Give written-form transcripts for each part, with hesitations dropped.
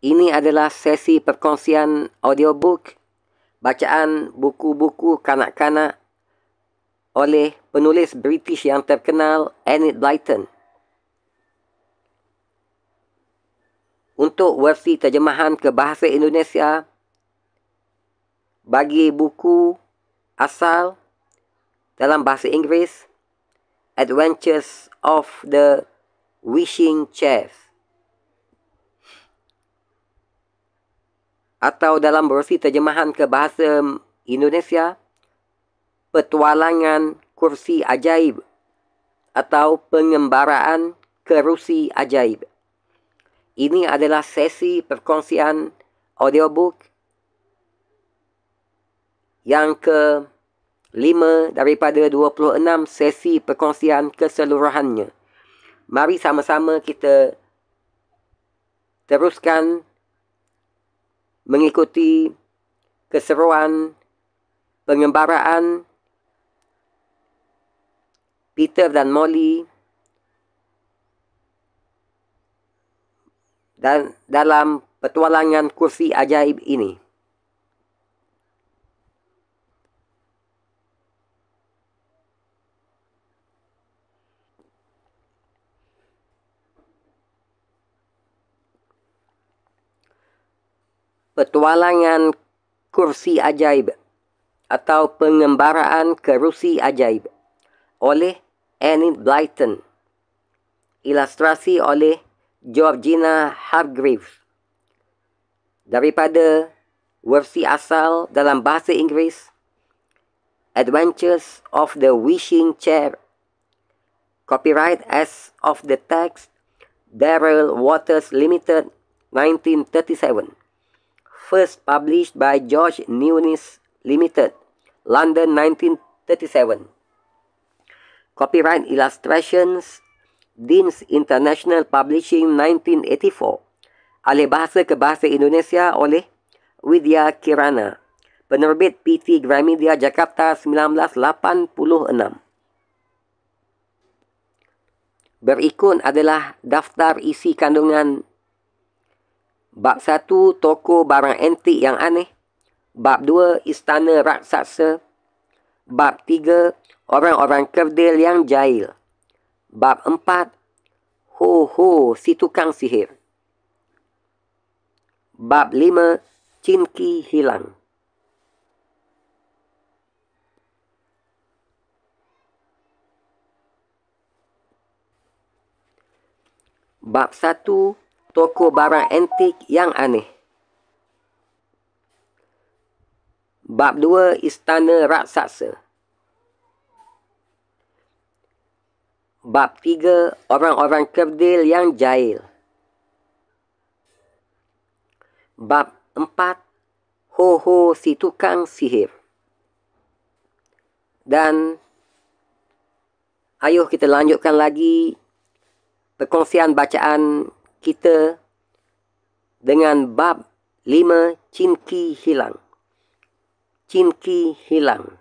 Ini adalah sesi perkongsian audiobook bacaan buku-buku kanak-kanak oleh penulis British yang terkenal Enid Blyton. Untuk versi terjemahan ke bahasa Indonesia, bagi buku asal dalam bahasa Inggeris, Adventures of the Wishing Chair, atau dalam versi terjemahan ke bahasa Indonesia, Petualangan Kursi Ajaib atau Pengembaraan Kerusi Ajaib. Ini adalah sesi perkongsian audiobook yang ke-5 daripada 26 sesi perkongsian keseluruhannya. Mari sama-sama kita teruskan mengikuti keseruan pengembaraan Peter dan Molly dan dalam petualangan kursi ajaib ini. Petualangan kursi ajaib atau pengembaraan kerusi ajaib oleh Enid Blyton. Ilustrasi oleh Georgina Hargreaves. Daripada versi asal dalam bahasa Inggeris, Adventures of the Wishing Chair. Copyright as of the text, Darrell Waters Limited, 1937. First published by George Newnes Limited, London, 1937. Copyright illustrations, Deans International Publishing, 1984. Alih bahasa ke bahasa Indonesia oleh Widya Kirana. Penerbit PT Gramedia Jakarta, 1986. Berikut adalah daftar isi kandungan. Bab 1, toko barang antik yang aneh. Bab 2, istana raksasa. Bab 3, orang-orang kerdil yang jahil. Bab 4, ho-ho si tukang sihir. Bab 5, Chinky hilang. Bab 1, toko barang antik yang aneh. Bab 2, istana raksasa. Bab 3, orang-orang kerdil yang jahil. Bab 4, ho-ho si tukang sihir. Dan ayuh kita lanjutkan lagi perkongsian bacaan kita dengan bab 5, Chinky hilang. Chinky hilang.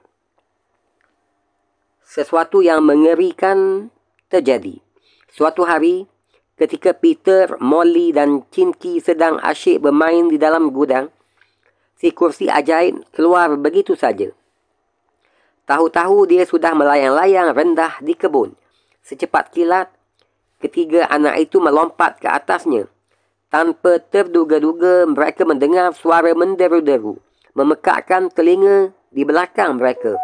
Sesuatu yang mengerikan terjadi. Suatu hari, ketika Peter, Molly dan Chinky sedang asyik bermain di dalam gudang, si kursi ajaib keluar begitu saja. Tahu-tahu dia sudah melayang-layang rendah di kebun. Secepat kilat, ketiga anak itu melompat ke atasnya. Tanpa terduga-duga, mereka mendengar suara menderu-deru, memekakkan telinga di belakang mereka.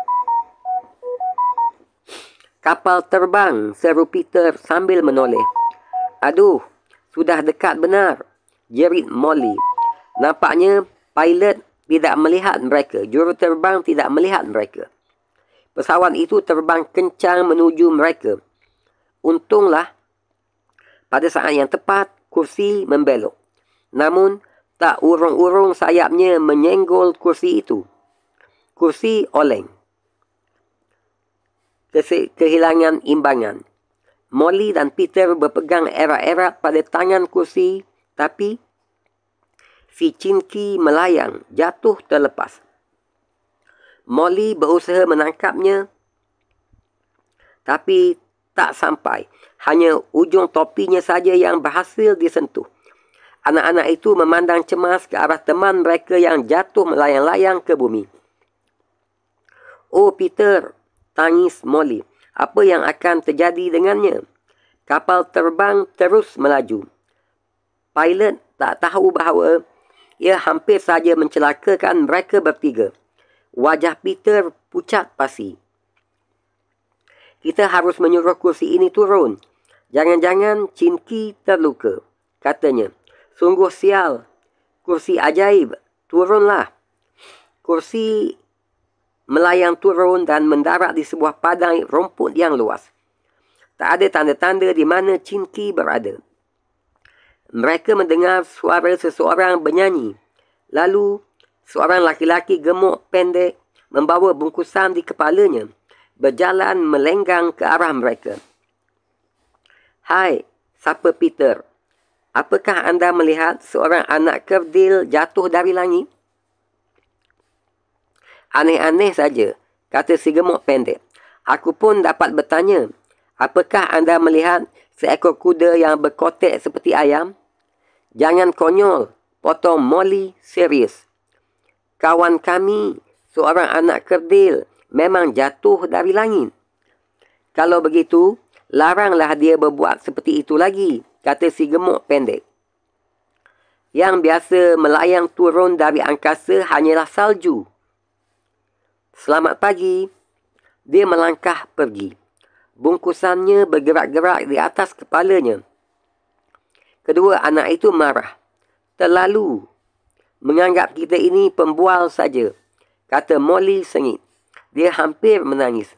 Kapal terbang, seru Peter sambil menoleh. Aduh, sudah dekat benar, jerit Molly. Nampaknya pilot tidak melihat mereka, juruterbang tidak melihat mereka. Pesawat itu terbang kencang menuju mereka. Untunglah, pada saat yang tepat, kursi membelok. Namun, tak urung-urung sayapnya menyenggol kursi itu. Kursi oleng. Kehilangan imbangan. Molly dan Peter berpegang erat-erat pada tangan kursi, tapi si Chinky melayang, jatuh terlepas. Molly berusaha menangkapnya, tapi tak sampai. Hanya ujung topinya saja yang berhasil disentuh. Anak-anak itu memandang cemas ke arah teman mereka yang jatuh melayang-layang ke bumi. "Oh, Peter," tangis Molly. "Apa yang akan terjadi dengannya?" Kapal terbang terus melaju. Pilot tak tahu bahawa ia hampir saja mencelakakan mereka bertiga. Wajah Peter pucat pasi. "Kita harus menyuruh kursi ini turun. Jangan-jangan Chinky terluka," katanya. "Sungguh sial. Kursi ajaib, turunlah." Kursi melayang turun dan mendarat di sebuah padang rumput yang luas. Tak ada tanda-tanda di mana Chinky berada. Mereka mendengar suara seseorang bernyanyi. Lalu, seorang laki-laki gemuk pendek membawa bungkusan di kepalanya, berjalan melenggang ke arah mereka. "Hai, sapa Peter. Apakah anda melihat seorang anak kerdil jatuh dari langit?" "Aneh-aneh saja," kata si gemuk pendek. "Aku pun dapat bertanya, apakah anda melihat seekor kuda yang berkotek seperti ayam?" "Jangan konyol," potong Molly serius. "Kawan kami, seorang anak kerdil, memang jatuh dari langit." "Kalau begitu, laranglah dia berbuat seperti itu lagi," kata si gemuk pendek. "Yang biasa melayang turun dari angkasa hanyalah salju." "Selamat pagi." Dia melangkah pergi. Bungkusannya bergerak-gerak di atas kepalanya. Kedua anak itu marah. "Terlalu. Menganggap kita ini pembual saja," kata Molly sengit. Dia hampir menangis.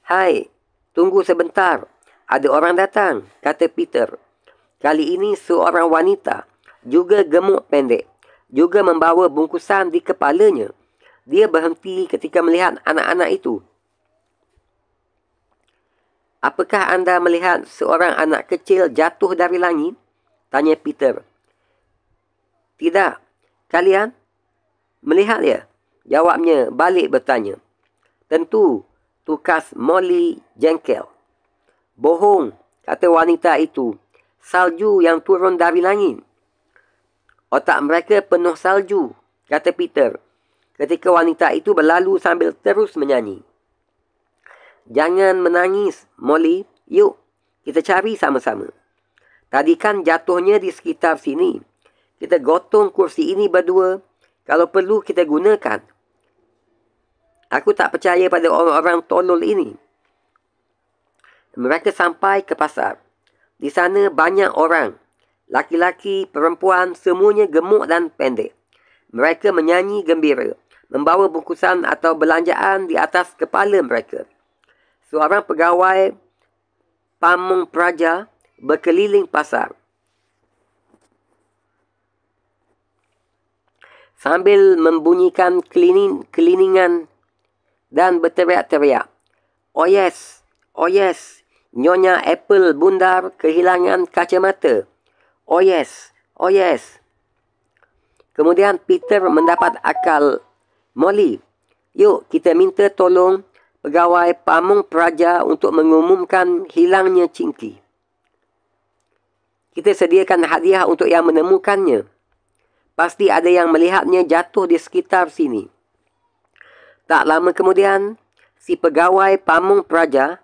"Hai, tunggu sebentar. Ada orang datang," kata Peter. Kali ini seorang wanita, juga gemuk pendek, juga membawa bungkusan di kepalanya. Dia berhenti ketika melihat anak-anak itu. "Apakah anda melihat seorang anak kecil jatuh dari langit?" tanya Peter. "Tidak. Kalian melihat ya?" jawabnya balik bertanya. "Tentu," tukas Molly jengkel. "Bohong," kata wanita itu. "Salju yang turun dari langit." "Otak mereka penuh salju," kata Peter, ketika wanita itu berlalu sambil terus menyanyi. "Jangan menangis, Molly. Yuk, kita cari sama-sama. Tadi kan jatuhnya di sekitar sini. Kita gotong kursi ini berdua. Kalau perlu kita gunakan." "Aku tak percaya pada orang-orang tolol ini." Mereka sampai ke pasar. Di sana banyak orang. Laki-laki, perempuan, semuanya gemuk dan pendek. Mereka menyanyi gembira, membawa bungkusan atau belanjaan di atas kepala mereka. Seorang pegawai pamung praja berkeliling pasar sambil membunyikan keliningan dan berteriak-teriak. "Oh yes, oh yes, Nyonya Apple bundar kehilangan kacamata. Oh yes, oh yes." Kemudian Peter mendapat akal. "Molly, yuk kita minta tolong pegawai pamung praja untuk mengumumkan hilangnya Chinky. Kita sediakan hadiah untuk yang menemukannya. Pasti ada yang melihatnya jatuh di sekitar sini." Tak lama kemudian, si pegawai pamung praja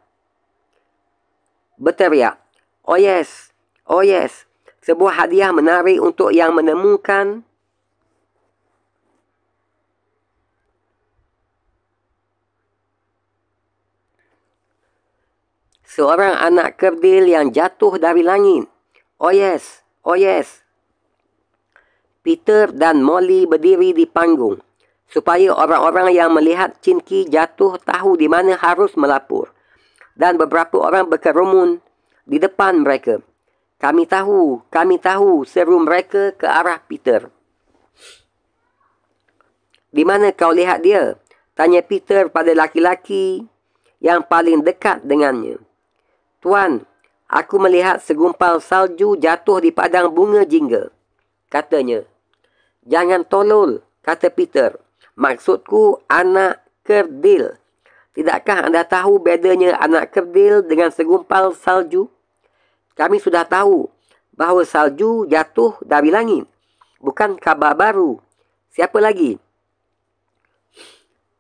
berteriak, "Oh yes, oh yes, sebuah hadiah menarik untuk yang menemukan." Seorang anak kerdil yang jatuh dari langit. Oh yes, oh yes. Peter dan Molly berdiri di panggung, supaya orang-orang yang melihat Chinky jatuh tahu di mana harus melapor. Dan beberapa orang berkerumun di depan mereka. Kami tahu, seru mereka ke arah Peter. "Di mana kau lihat dia?" tanya Peter pada laki-laki yang paling dekat dengannya. "Tuan, aku melihat segumpal salju jatuh di padang bunga jingga," katanya. "Jangan tolol," kata Peter. "Maksudku anak kerdil. Tidakkah anda tahu bedanya anak kerdil dengan segumpal salju?" "Kami sudah tahu. bahawa salju jatuh dari langit. Bukan khabar baru. Siapa lagi?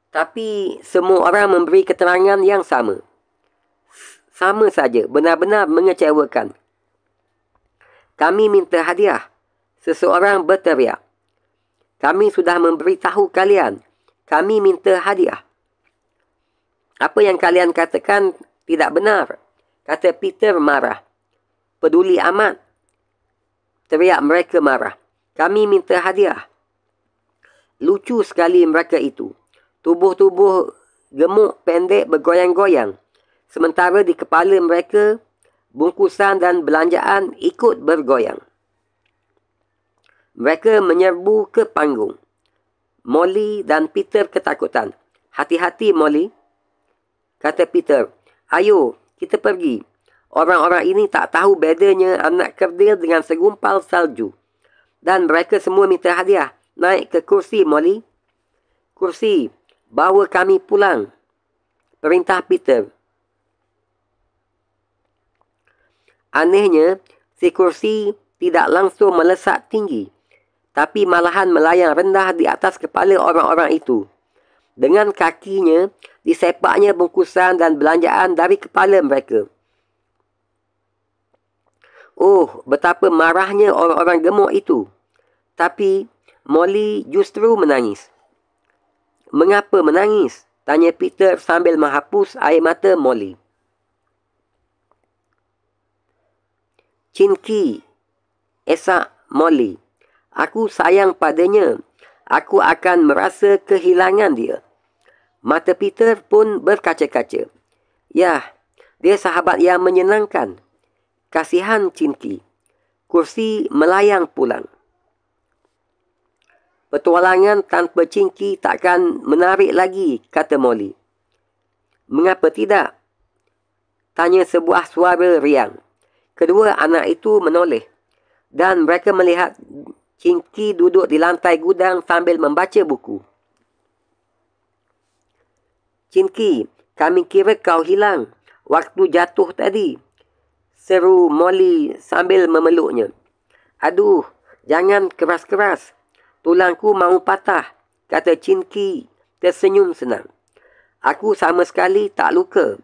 Tapi semua orang memberi keterangan yang sama. Sama saja, benar-benar mengecewakan. Kami minta hadiah. Seseorang berteriak. Kami sudah memberitahu kalian. Kami minta hadiah. Apa yang kalian katakan tidak benar, kata Peter marah. Peduli amat, teriak mereka marah. Kami minta hadiah. Lucu sekali mereka itu. Tubuh-tubuh gemuk pendek bergoyang-goyang. Sementara di kepala mereka, bungkusan dan belanjaan ikut bergoyang. Mereka menyerbu ke panggung. Molly dan Peter ketakutan. Hati-hati, Molly, kata Peter. Ayo, kita pergi. Orang-orang ini tak tahu bedanya anak kerdil dengan segumpal salju. Dan mereka semua minta hadiah. Naik ke kursi, Molly. Kursi, bawa kami pulang, perintah Peter. Anehnya, si kursi tidak langsung melesat tinggi, tapi malahan melayang rendah di atas kepala orang-orang itu. Dengan kakinya, disepaknya bungkusan dan belanjaan dari kepala mereka. Oh, betapa marahnya orang-orang gemuk itu. Tapi Molly justru menangis. Mengapa menangis? Tanya Peter sambil menghapus air mata Molly. Chinky, esak Molly. Aku sayang padanya. Aku akan merasa kehilangan dia. Mata Peter pun berkaca-kaca. Yah, dia sahabat yang menyenangkan. Kasihan Chinky. Kursi melayang pulang. Petualangan tanpa Chinky takkan menarik lagi, kata Molly. Mengapa tidak? Tanya sebuah suara riang. Kedua anak itu menoleh. Dan mereka melihat Chinky duduk di lantai gudang sambil membaca buku. Chinky, kami kira kau hilang waktu jatuh tadi, seru Molly sambil memeluknya. Aduh, jangan keras-keras. Tulangku mahu patah, kata Chinky tersenyum senang. Aku sama sekali tak luka.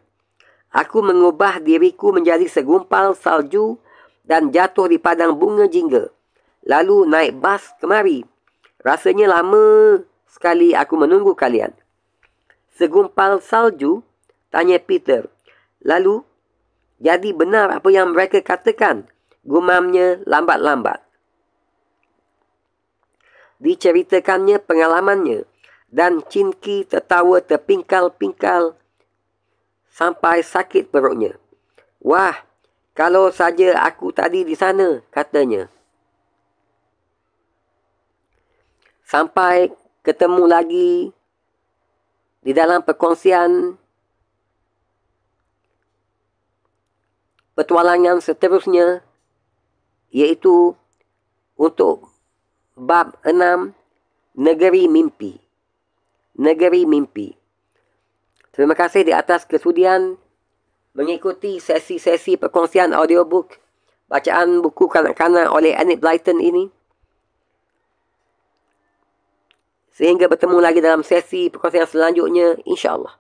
Aku mengubah diriku menjadi segumpal salju dan jatuh di padang bunga jingga. Lalu naik bas kemari. Rasanya lama sekali aku menunggu kalian. Segumpal salju? Tanya Peter. Lalu, jadi benar apa yang mereka katakan? Gumamnya lambat-lambat. Diceritakannya pengalamannya. Dan Chinky tertawa terpingkal-pingkal sampai sakit perutnya. Wah, kalau saja aku tadi di sana, katanya. Sampai ketemu lagi di dalam perkongsian petualangan seterusnya, iaitu untuk bab 6, Negeri Mimpi. Negeri Mimpi. Terima kasih di atas kesudian mengikuti sesi-sesi perkongsian audiobook bacaan buku kanak-kanak oleh Enid Blyton ini. Sehingga bertemu lagi dalam sesi perkongsian selanjutnya, insya-Allah.